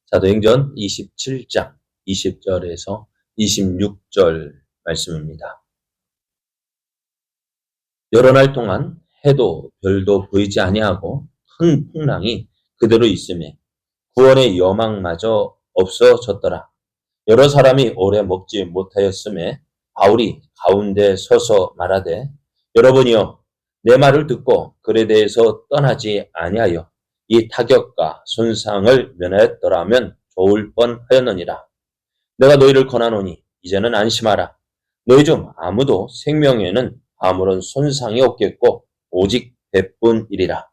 사도행전 27장 20절에서 26절 말씀입니다. 여러 날 동안 해도 별도 보이지 아니하고 큰 풍랑이 그대로 있음에 구원의 여망마저 없어졌더라. 여러 사람이 오래 먹지 못하였음에 바울이 가운데 서서 말하되, 여러분이여, 내 말을 듣고 글에 대해서 떠나지 아니하여 이 타격과 손상을 면하였더라면 좋을 뻔하였느니라. 내가 너희를 권하노니 이제는 안심하라. 너희 중 아무도 생명에는 아무런 손상이 없겠고 오직 배뿐이리라.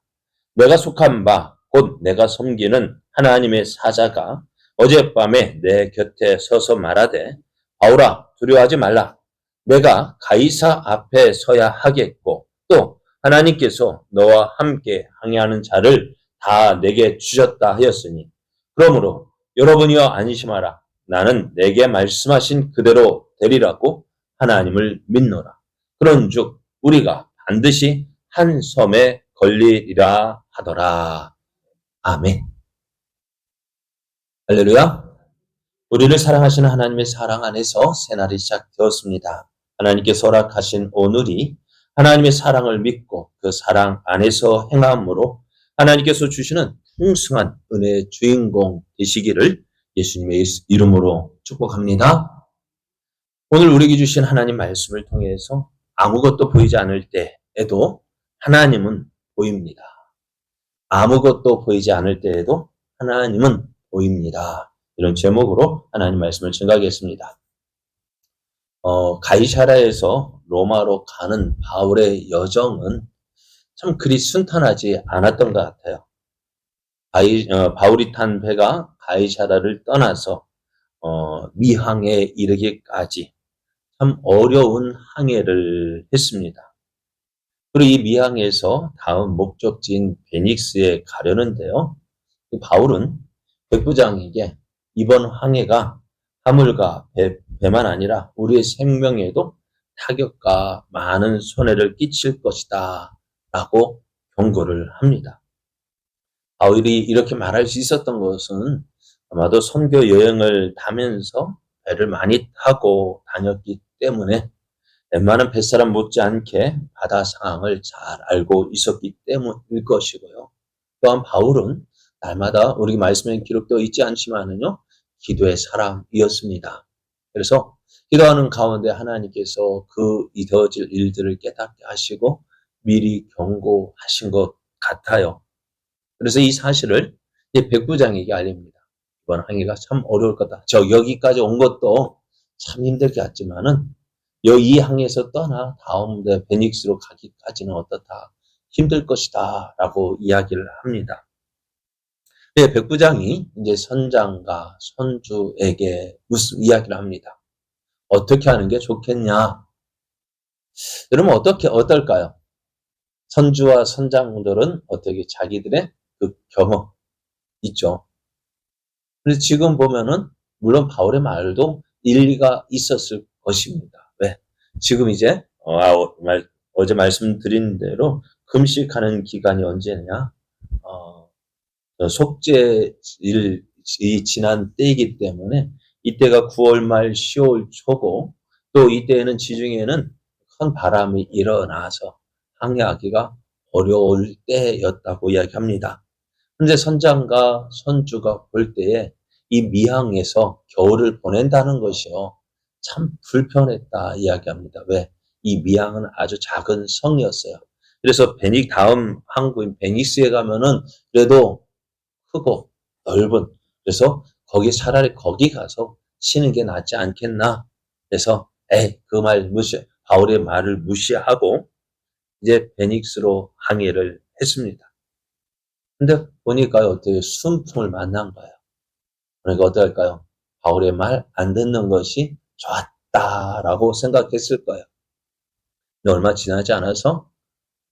내가 속한 바 곧 내가 섬기는 하나님의 사자가 어젯밤에 내 곁에 서서 말하되, 바울아, 두려워하지 말라. 내가 가이사 앞에 서야 하겠고 또 하나님께서 너와 함께 항해하는 자를 다 내게 주셨다 하였으니, 그러므로 여러분이여 안심하라. 나는 내게 말씀하신 그대로 되리라고 하나님을 믿노라. 그런즉 우리가 반드시 한 섬에 걸리리라 하더라. 아멘. 할렐루야. 우리를 사랑하시는 하나님의 사랑 안에서 새날이 시작되었습니다. 하나님께서 허락하신 오늘이 하나님의 사랑을 믿고 그 사랑 안에서 행함으로 하나님께서 주시는 풍성한 은혜의 주인공 되시기를 예수님의 이름으로 축복합니다. 오늘 우리에게 주신 하나님 말씀을 통해서 아무것도 보이지 않을 때에도 하나님은 보입니다. 아무것도 보이지 않을 때에도 하나님은 보입니다. 이런 제목으로 하나님 말씀을 증거하겠습니다. 가이사랴에서 로마로 가는 바울의 여정은 참 그리 순탄하지 않았던 것 같아요. 바울이 탄 배가 가이사랴를 떠나서 미항에 이르기까지 참 어려운 항해를 했습니다. 그리고 이 미항에서 다음 목적지인 베닉스에 가려는데요. 바울은 백부장에게 이번 항해가 화물과 배만 아니라 우리의 생명에도 타격과 많은 손해를 끼칠 것이다 라고 경고를 합니다. 바울이 이렇게 말할 수 있었던 것은 아마도 선교 여행을 타면서 배를 많이 타고 다녔기 때문에 웬만한 뱃사람 못지않게 바다 상황을 잘 알고 있었기 때문일 것이고요. 또한 바울은 날마다 우리 말씀에 기록되어 있지 않지만은요, 기도의 사람이었습니다. 그래서 기도하는 가운데 하나님께서 그 이루어질 일들을 깨닫게 하시고 미리 경고하신 것 같아요. 그래서 이 사실을 백부장에게 알립니다. 이번 항해가 참 어려울 거다. 여기까지 온 것도 참 힘들게 했지만은 이 항에서 떠나 다음 베닉스로 가기까지는 어떻다, 힘들 것이다 라고 이야기를 합니다. 백부장이 이제 선장과 선주에게 무슨 이야기를 합니다. 어떻게 하는 게 좋겠냐? 여러분 어떨까요? 선주와 선장들은 어떻게 자기들의 그 경험 있죠. 그래서 지금 보면은 물론 바울의 말도 일리가 있었을 것입니다. 왜? 지금 이제 어제 말씀드린 대로 금식하는 기간이 언제냐? 속죄일이 지난 때이기 때문에 이때가 9월 말 10월 초고 또 이때에는 지중해에는 큰 바람이 일어나서 항해하기가 어려울 때였다고 이야기합니다. 그런데 선장과 선주가 볼 때에 이 미항에서 겨울을 보낸다는 것이요, 참 불편했다 이야기합니다. 왜? 이 미항은 아주 작은 성이었어요. 그래서 다음 항구인 베니스에 가면은 그래도 크고 넓은, 그래서 차라리 거기 가서 쉬는 게 낫지 않겠나. 그래서 그 말 바울의 말을 무시하고 이제 베닉스로 항해를 했습니다. 근데 보니까 어떻게 순풍을 만난 거예요. 그러니까 어떨까요? 바울의 말 안 듣는 것이 좋았다라고 생각했을 거예요. 근데 얼마 지나지 않아서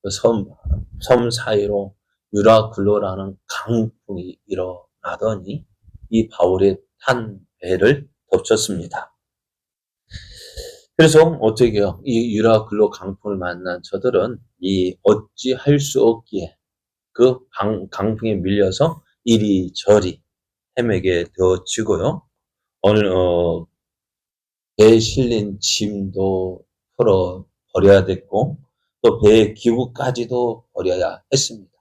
그 섬 사이로 유라굴로라는 강풍이 일어나더니 이 바울의 탄 배를 덮쳤습니다. 그래서 어떻게 해요? 이 유라굴로 강풍을 만난 저들은 어찌할 수 없기에 그 강풍에 밀려서 이리저리 헤매게 되어지고요. 오늘 배에 실린 짐도 풀어 버려야 됐고 또 배의 기구까지도 버려야 했습니다.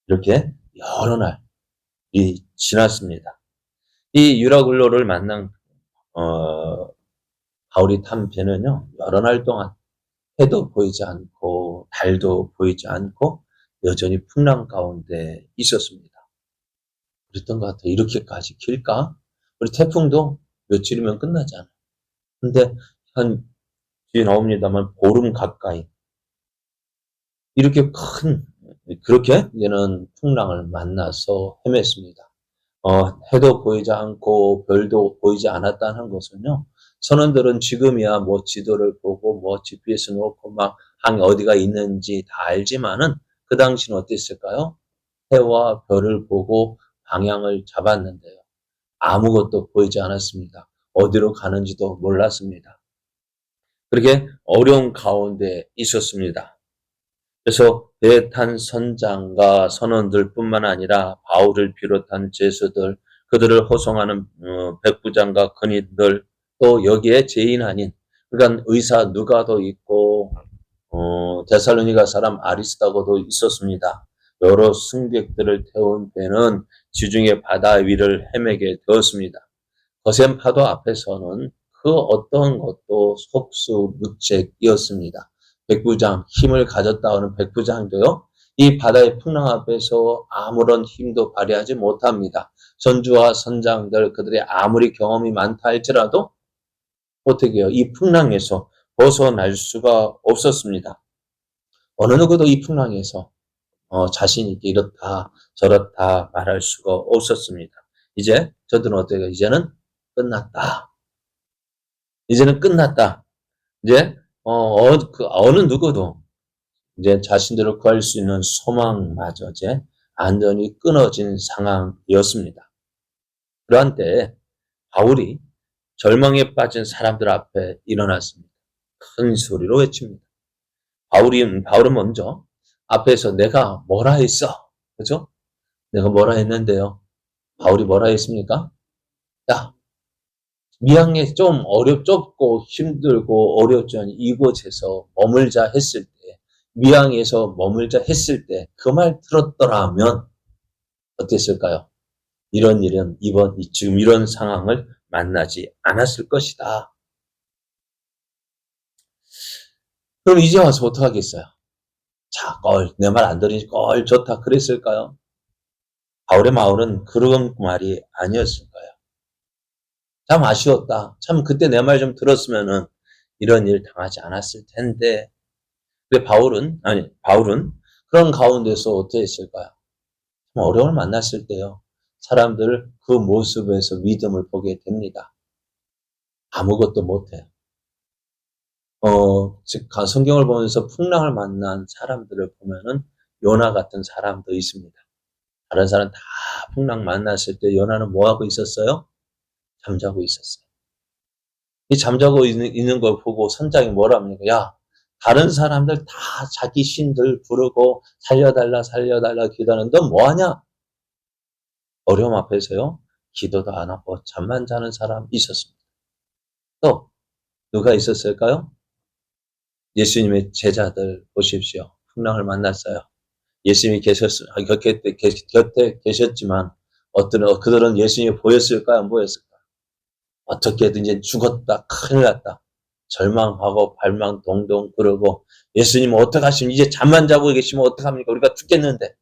이렇게 여러 날이 지났습니다. 이 유라굴로를 만난 바울이 탄 배는요, 여러 날 동안 해도 보이지 않고 달도 보이지 않고 여전히 풍랑 가운데 있었습니다. 그랬던 것 같아요. 이렇게까지 길까? 우리 태풍도 며칠이면 끝나잖아요. 근데 한 뒤에 나옵니다만 보름 가까이 이렇게 그렇게 이제는 풍랑을 만나서 헤맸습니다. 해도 보이지 않고 별도 보이지 않았다는 것은요. 선원들은 지금이야 뭐 지도를 보고 뭐 GPS 놓고 막 항 어디가 있는지 다 알지만은 그 당시는 어땠을까요? 해와 별을 보고 방향을 잡았는데요. 아무것도 보이지 않았습니다. 어디로 가는지도 몰랐습니다. 그렇게 어려운 가운데 있었습니다. 그래서 배에 탄 선장과 선원들뿐만 아니라 바울을 비롯한 죄수들, 그들을 호송하는 백부장과 근위들, 또 여기에 죄인 아닌, 그러니까 의사 누가도 있고 데살로니가 사람 아리스다고도 있었습니다. 여러 승객들을 태운 배는 지중해 바다 위를 헤매게 되었습니다. 거센 파도 앞에서는 그 어떤 것도 속수무책이었습니다. 백부장, 힘을 가졌다 하는 백부장도요, 이 바다의 풍랑 앞에서 아무런 힘도 발휘하지 못합니다. 선주와 선장들, 그들의 아무리 경험이 많다 할지라도 어떻게 해요? 이 풍랑에서 벗어날 수가 없었습니다. 어느 누구도 이 풍랑에서 자신 있게 이렇다 저렇다 말할 수가 없었습니다. 이제 저들은 어때요? 이제는 끝났다. 이제는 끝났다. 이제 어느 누구도 이제 자신들을 구할 수 있는 소망마저 이제 안전히 끊어진 상황이었습니다. 그러한 때에 바울이 절망에 빠진 사람들 앞에 일어났습니다. 큰 소리로 외칩니다. 바울은 먼저 앞에서 내가 뭐라 했어? 그죠? 내가 뭐라 했는데요. 바울이 뭐라 했습니까? 야, 미항에 좀 좁고 힘들고 어렵지만 이곳에서 머물자 했을 때, 미항에서 머물자 했을 때 그 말 들었더라면 어땠을까요? 이런 일은 지금 이런 상황을 만나지 않았을 것이다. 그럼 이제 와서 어떡하겠어요? 자, 내 말 안 들으니 좋다 그랬을까요? 바울의 마음은 그런 말이 아니었을 거예요. 참 아쉬웠다. 참 그때 내 말 좀 들었으면은 이런 일 당하지 않았을 텐데. 근데 바울은 그런 가운데서 어떻게 했을까요? 참 어려움을 만났을 때요. 사람들 그 모습에서 믿음을 보게 됩니다. 아무것도 못해요. 즉, 성경을 보면서 풍랑을 만난 사람들을 보면은 요나 같은 사람도 있습니다. 다른 사람 다 풍랑 만났을 때 요나는 뭐 하고 있었어요? 잠자고 있었어요. 이 잠자고 있는 걸 보고 선장이 뭐라 합니까? 야, 다른 사람들 다 자기 신들 부르고 살려달라 기도하는데 너 뭐하냐? 어려움 앞에서요. 기도도 안 하고 잠만 자는 사람 있었습니다. 또 누가 있었을까요? 예수님의 제자들 보십시오. 풍랑을 만났어요. 예수님이 곁에 계셨지만 그들은 예수님이 보였을까요? 안 보였을까요? 어떻게든 이제 죽었다. 큰일 났다. 절망하고 발망 동동 그러고 예수님 어떡하시면 이제 잠만 자고 계시면 어떡합니까? 우리가 죽겠는데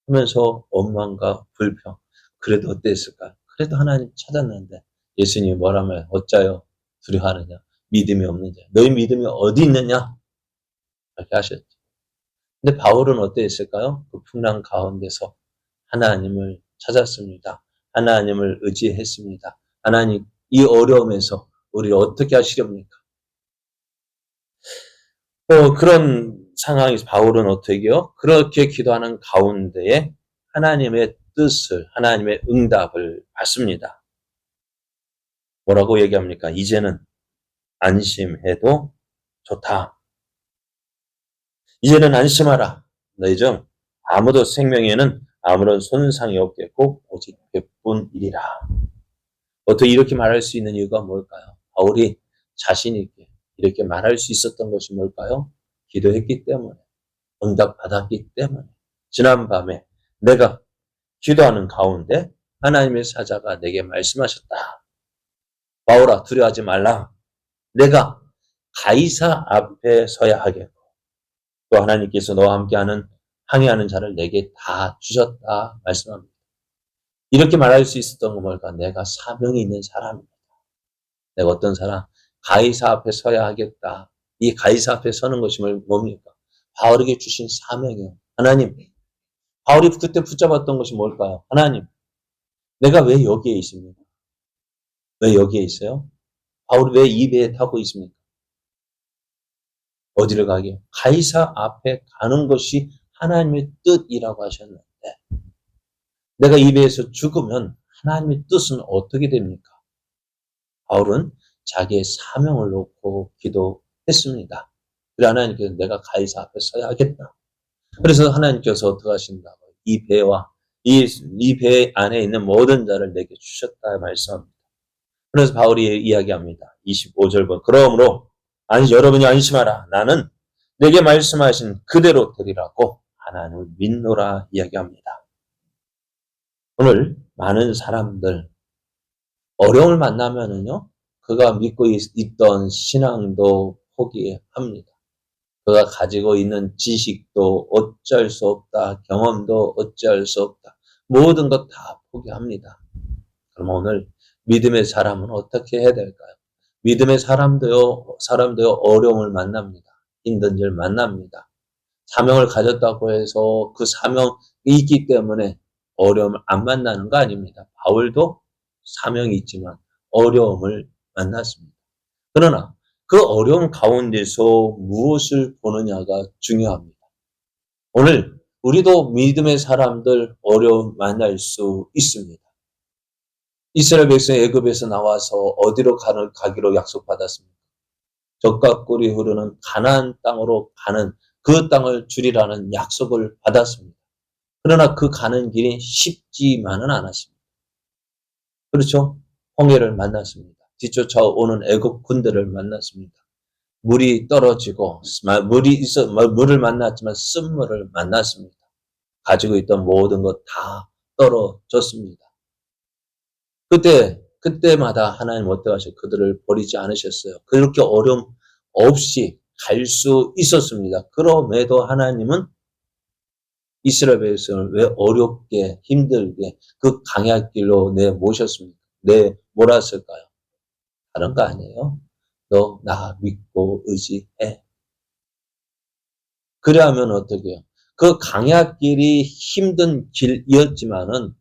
하면서 원망과 불평. 그래도 어땠을까? 그래도 하나님 찾았는데 예수님이 뭐라면 어짜요? 두려워하느냐? 믿음이 없느냐? 너희 믿음이 어디 있느냐? 이렇게 하셨죠. 근데 바울은 어땠을까요? 그 풍랑 가운데서 하나님을 찾았습니다. 하나님을 의지했습니다. 하나님, 이 어려움에서 우리를 어떻게 하시렵니까? 그런 상황에서 바울은 어떻게 해요? 그렇게 기도하는 가운데에 하나님의 뜻을, 하나님의 응답을 받습니다. 뭐라고 얘기합니까? 이제는 안심해도 좋다. 이제는 안심하라. 너희 중 아무도 생명에는 아무런 손상이 없겠고 오직 백분이리라. 어떻게 이렇게 말할 수 있는 이유가 뭘까요? 바울이 자신 있게 이렇게 말할 수 있었던 것이 뭘까요? 기도했기 때문에, 응답받았기 때문에. 지난밤에 내가 기도하는 가운데 하나님의 사자가 내게 말씀하셨다. 바울아, 두려워하지 말라. 내가 가이사 앞에 서야 하겠고 또 하나님께서 너와 함께하는 항해하는 자를 내게 다 주셨다 말씀합니다. 이렇게 말할 수 있었던 건 뭘까? 내가 사명이 있는 사람입니다. 내가 어떤 사람? 가이사 앞에 서야 하겠다. 이 가이사 앞에 서는 것이 뭡니까? 바울에게 주신 사명이에요. 하나님, 바울이 그때 붙잡았던 것이 뭘까요? 하나님, 내가 왜 여기에 있습니까? 왜 여기에 있어요? 바울이 왜 이 배에 타고 있습니까? 어디를 가게? 가이사 앞에 가는 것이 하나님의 뜻이라고 하셨는데 내가 이 배에서 죽으면 하나님의 뜻은 어떻게 됩니까? 바울은 자기의 사명을 놓고 기도했습니다. 그래 하나님께서 내가 가이사 앞에 서야 하겠다. 그래서 하나님께서 어떻게 하신다고? 이 배와 이 배 안에 있는 모든 자를 내게 주셨다 말씀합니다. 그래서 바울이 이야기합니다. 25절 그러므로 여러분이 안심하라. 나는 내게 말씀하신 그대로 되리라고 하나님을 믿노라 이야기합니다. 오늘 많은 사람들 어려움을 만나면은요, 그가 믿고 있던 신앙도 포기합니다. 그가 가지고 있는 지식도 어쩔 수 없다. 경험도 어쩔 수 없다. 모든 것 다 포기합니다. 그럼 오늘 믿음의 사람은 어떻게 해야 될까요? 믿음의 사람도요 어려움을 만납니다. 힘든 일 만납니다. 사명을 가졌다고 해서 그 사명이 있기 때문에 어려움을 안 만나는 거 아닙니다. 바울도 사명이 있지만 어려움을 만났습니다. 그러나 그 어려움 가운데서 무엇을 보느냐가 중요합니다. 오늘 우리도 믿음의 사람들 어려움 만날 수 있습니다. 이스라엘 백성이 애굽에서 나와서 어디로 가기로 약속받았습니까? 젖과 꿀이 흐르는 가나안 땅으로 가는 그 땅을 주리라는 약속을 받았습니다. 그러나 그 가는 길이 쉽지만은 않았습니다. 그렇죠? 홍해를 만났습니다. 뒤쫓아오는 애굽 군대를 만났습니다. 물이 떨어지고 물을 만났지만 쓴물을 만났습니다. 가지고 있던 모든 것 다 떨어졌습니다. 그때마다 하나님 어떻게 하셔? 그들을 버리지 않으셨어요. 그렇게 어려움 없이 갈 수 있었습니다. 그럼에도 하나님은 이스라엘 백성을 왜 어렵게 힘들게 그 강약길로 몰았을까요? 다른 거 아니에요. 너 나 믿고 의지해. 그래 하면 어떻게 해요? 그 강약길이 힘든 길이었지만은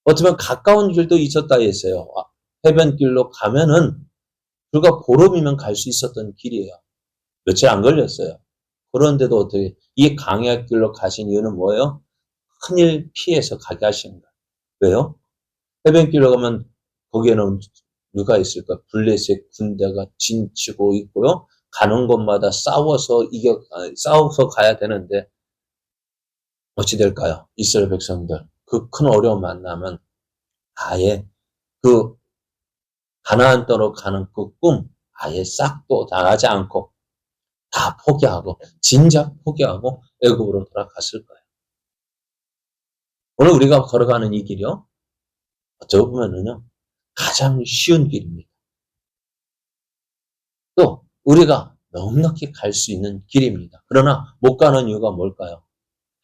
어쩌면 가까운 길도 있었다 했어요. 해변길로 가면은 불과 보름이면 갈 수 있었던 길이에요. 며칠 안 걸렸어요. 그런데도 어떻게 이 강약길로 가신 이유는 뭐예요? 큰일 피해서 가게 하시는 거예요. 왜요? 해변길로 가면 거기에는 누가 있을까? 블레셋 군대가 진치고 있고요. 가는 곳마다 싸워서 가야 되는데 어찌 될까요? 이스라엘 백성들 그 큰 어려움 만나면 아예 그 가나안 땅으로 가는 그 꿈 아예 싹도 당하지 않고 다 포기하고 진작 포기하고 애굽으로 돌아갔을 거예요. 오늘 우리가 걸어가는 이 길이요. 어쩌고 보면은요. 가장 쉬운 길입니다. 또 우리가 넉넉히 갈 수 있는 길입니다. 그러나 못 가는 이유가 뭘까요?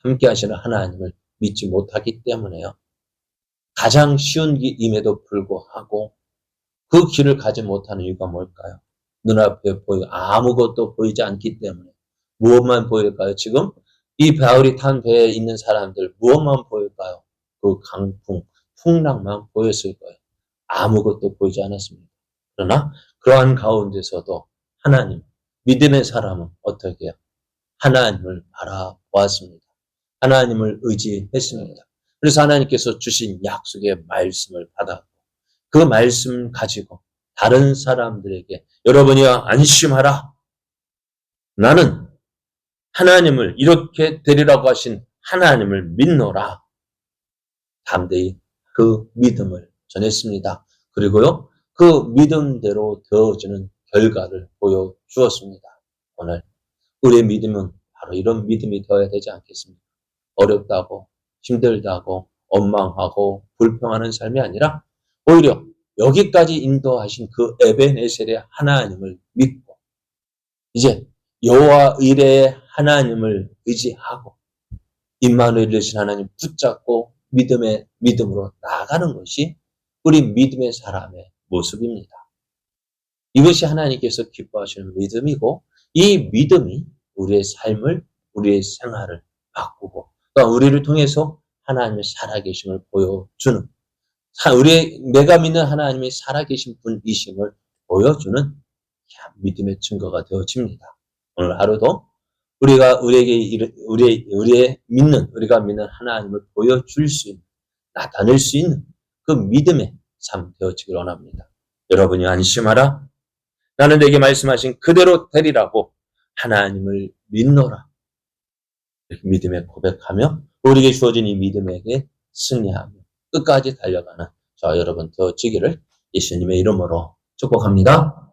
함께 하시는 하나님을 믿지 못하기 때문에요. 가장 쉬운 길임에도 불구하고 그 길을 가지 못하는 이유가 뭘까요? 눈앞에 아무것도 보이지 않기 때문에. 무엇만 보일까요? 지금 이 바울이 탄 배에 있는 사람들 무엇만 보일까요? 그 강풍, 풍랑만 보였을 거예요. 아무것도 보이지 않았습니다. 그러나 그러한 가운데서도 하나님, 믿음의 사람은 어떻게 해요? 하나님을 바라보았습니다. 하나님을 의지했습니다. 그래서 하나님께서 주신 약속의 말씀을 받았고 그 말씀 가지고 다른 사람들에게 여러분이야 안심하라. 나는 하나님을 이렇게 되리라고 하신 하나님을 믿노라. 담대히 그 믿음을 전했습니다. 그리고요, 그 믿음대로 되어지는 결과를 보여주었습니다. 오늘 우리의 믿음은 바로 이런 믿음이 되어야 되지 않겠습니까? 어렵다고, 힘들다고, 원망하고, 불평하는 삶이 아니라 오히려 여기까지 인도하신 그 에벤에셀의 하나님을 믿고 이제 여호와 이레의 하나님을 의지하고 임마누엘 되신 하나님 붙잡고 믿음으로 나아가는 것이 우리 믿음의 사람의 모습입니다. 이것이 하나님께서 기뻐하시는 믿음이고 이 믿음이 우리의 삶을, 우리의 생활을 바꾸고 그러니까 우리를 통해서 하나님의 살아계심을 보여주는 내가 믿는 하나님의 살아계신 분이심을 보여주는 믿음의 증거가 되어집니다. 오늘 하루도 우리가 믿는 하나님을 보여줄 수 있는, 나타낼 수 있는 그 믿음의 삶 되어지길 원합니다. 여러분이 안심하라. 나는 내게 말씀하신 그대로 되리라고 하나님을 믿노라. 이렇게 믿음의 고백하며 우리에게 주어진 이 믿음에게 승리하며 끝까지 달려가는 저와 여러분 되어지기를 예수님의 이름으로 축복합니다.